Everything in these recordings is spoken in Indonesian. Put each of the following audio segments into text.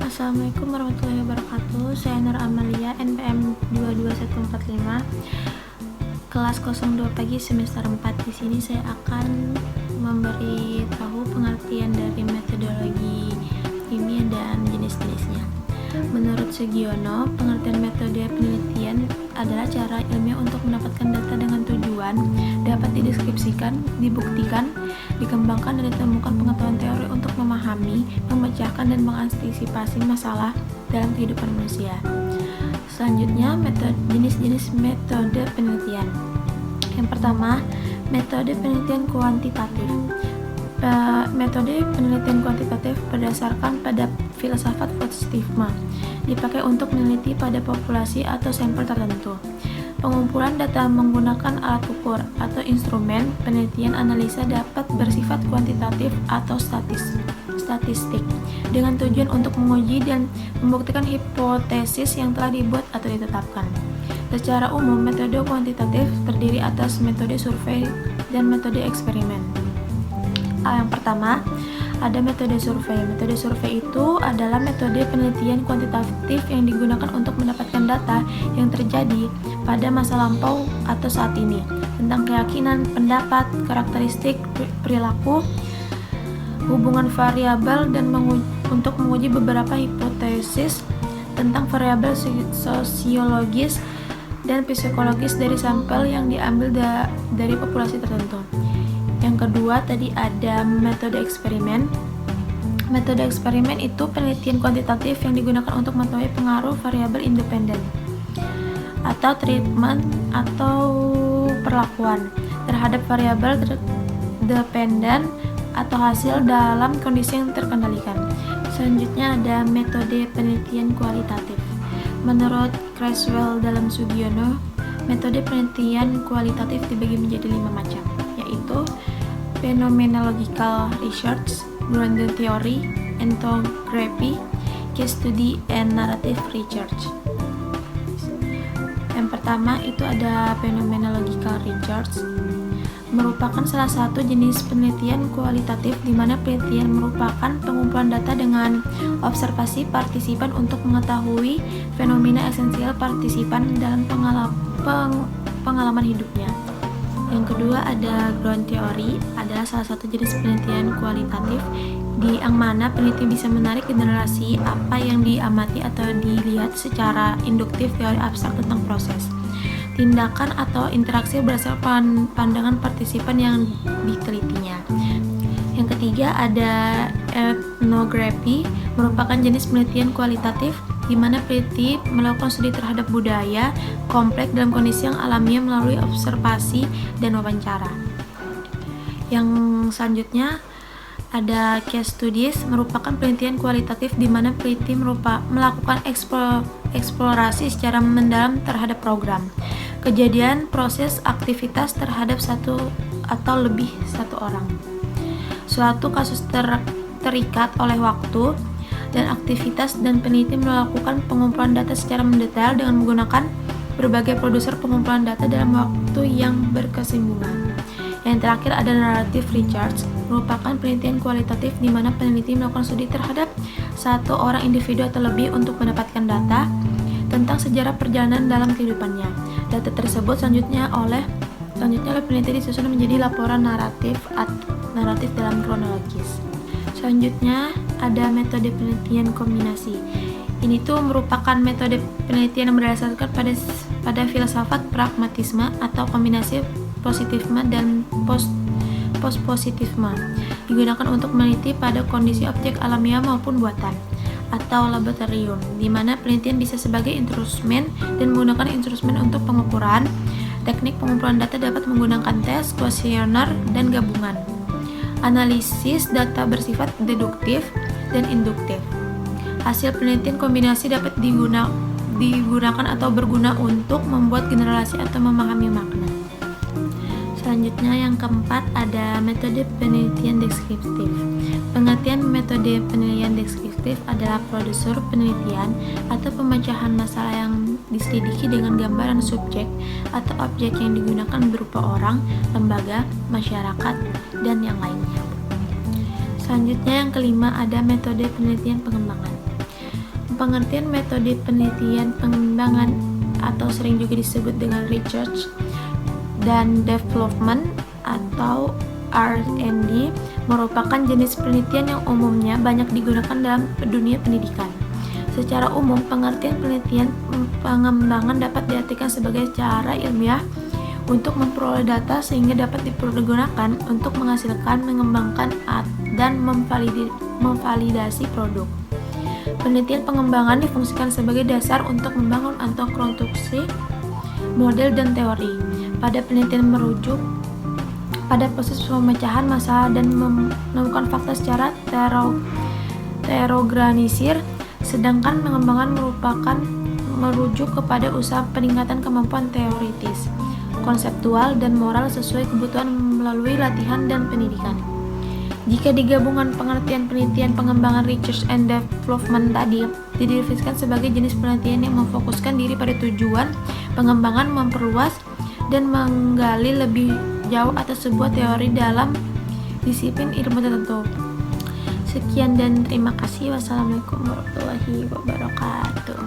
Assalamualaikum warahmatullahi wabarakatuh. Saya Nur Amalia, NPM 22145, kelas 02 pagi semester 4. Di sini saya akan memberi tahu pengertian dari metodologi ilmiah dan jenis-jenisnya. Menurut Sugiono, pengertian metode penelitian adalah cara ilmiah untuk mendapatkan data dengan tujuan dapat dideskripsikan, dibuktikan, dikembangkan, dan ditemukan pengetahuan teori untuk memahami, memecahkan, dan mengantisipasi masalah dalam kehidupan manusia. Selanjutnya, jenis-jenis metode penelitian. Yang pertama, metode penelitian kuantitatif. Metode penelitian kuantitatif berdasarkan pada filsafat positifisme, dipakai untuk meneliti pada populasi atau sampel tertentu. Pengumpulan data menggunakan alat ukur atau instrumen penelitian analisa dapat bersifat kuantitatif atau statistik dengan tujuan untuk menguji dan membuktikan hipotesis yang telah dibuat atau ditetapkan. Secara umum, metode kuantitatif terdiri atas metode survei dan metode eksperimen. Yang pertama, ada metode survei. Metode survei itu adalah metode penelitian kuantitatif yang digunakan untuk mendapatkan data yang terjadi pada masa lampau atau saat ini tentang keyakinan, pendapat, karakteristik, perilaku, hubungan variabel, dan untuk menguji beberapa hipotesis tentang variabel sosiologis dan psikologis dari sampel yang diambil dari populasi tertentu. Yang kedua, tadi ada metode eksperimen. Metode eksperimen itu penelitian kuantitatif yang digunakan untuk mengetahui pengaruh variabel independen atau treatment atau perlakuan terhadap variabel dependen atau hasil dalam kondisi yang terkendalikan. Selanjutnya ada metode penelitian kualitatif. Menurut Creswell dalam Sugiono, metode penelitian kualitatif dibagi menjadi 5 macam, yaitu phenomenological research, grounded theory, ethnography, case study, and narrative research. Yang pertama itu ada phenomenological research, merupakan salah satu jenis penelitian kualitatif di mana penelitian merupakan pengumpulan data dengan observasi partisipan untuk mengetahui fenomena esensial partisipan dalam pengalaman hidupnya. Yang kedua ada ground theory, adalah salah satu jenis penelitian kualitatif yang mana peneliti bisa menarik generasi apa yang diamati atau dilihat secara induktif teori abstrak tentang proses, tindakan atau interaksi berdasarkan pandangan partisipan yang ditelitinya. Yang ketiga ada ethnography, merupakan jenis penelitian kualitatif di mana peneliti melakukan studi terhadap budaya kompleks dalam kondisi yang alamiah melalui observasi dan wawancara. Yang selanjutnya ada case studies, merupakan penelitian kualitatif di mana peneliti melakukan eksplorasi secara mendalam terhadap program, kejadian, proses, aktivitas terhadap satu atau lebih satu orang. Suatu kasus terikat oleh waktu dan aktivitas, dan peneliti melakukan pengumpulan data secara mendetail dengan menggunakan berbagai produser pengumpulan data dalam waktu yang berkesinambungan. Yang terakhir ada narrative research, merupakan penelitian kualitatif di mana peneliti melakukan studi terhadap satu orang individu atau lebih untuk mendapatkan data tentang sejarah perjalanan dalam kehidupannya. Data tersebut selanjutnya oleh peneliti disusun menjadi laporan naratif dalam kronologis. Selanjutnya ada metode penelitian kombinasi. Ini tuh merupakan metode penelitian yang berdasarkan pada filsafat pragmatisme atau kombinasi positivisme dan post-positivisme, digunakan untuk meneliti pada kondisi objek alamiah maupun buatan atau laboratorium, di mana penelitian bisa sebagai instrumen dan menggunakan instrumen untuk pengukuran. Teknik pengumpulan data dapat menggunakan tes, kuesioner, dan gabungan. Analisis data bersifat deduktif dan induktif. Hasil penelitian kombinasi dapat digunakan atau berguna untuk membuat generasi atau memahami makna. Selanjutnya yang keempat ada metode penelitian deskriptif. Pengertian metode penelitian deskriptif adalah prosedur penelitian atau pemecahan masalah yang diselidiki dengan gambaran subjek atau objek yang digunakan berupa orang, lembaga, masyarakat, dan yang lainnya. Selanjutnya yang kelima ada metode penelitian pengembangan. Pengertian metode penelitian pengembangan atau sering juga disebut dengan research dan development atau R&D merupakan jenis penelitian yang umumnya banyak digunakan dalam dunia pendidikan. Secara umum, pengertian penelitian pengembangan dapat diartikan sebagai cara ilmiah untuk memperoleh data sehingga dapat dipergunakan untuk menghasilkan, mengembangkan, dan memvalidasi produk. Penelitian pengembangan difungsikan sebagai dasar untuk membangun atau konstruksi model dan teori. Pada penelitian merujuk pada proses pemecahan masalah dan menemukan fakta secara terorganisir, sedangkan pengembangan merujuk kepada usaha peningkatan kemampuan teoritis, konseptual, dan moral sesuai kebutuhan melalui latihan dan pendidikan. Jika digabungkan pengertian penelitian pengembangan research and development tadi didefinisikan sebagai jenis penelitian yang memfokuskan diri pada tujuan pengembangan, memperluas dan menggali lebih jauh atas sebuah teori dalam disiplin ilmu tertentu. Sekian dan terima kasih. Wassalamualaikum warahmatullahi wabarakatuh.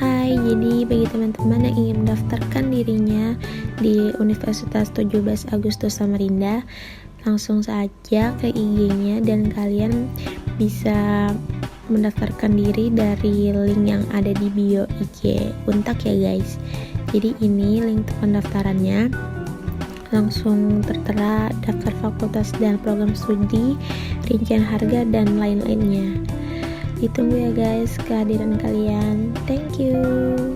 Hai, jadi bagi teman-teman yang ingin mendaftarkan dirinya di Universitas 17 Agustus Samarinda, langsung saja ke IG-nya dan kalian bisa mendaftarkan diri dari link yang ada di bio IG Untak ya guys. Jadi ini link pendaftarannya, langsung tertera daftar fakultas dan program studi, rincian harga dan lain-lainnya. Ditunggu ya guys kehadiran kalian. Thank you.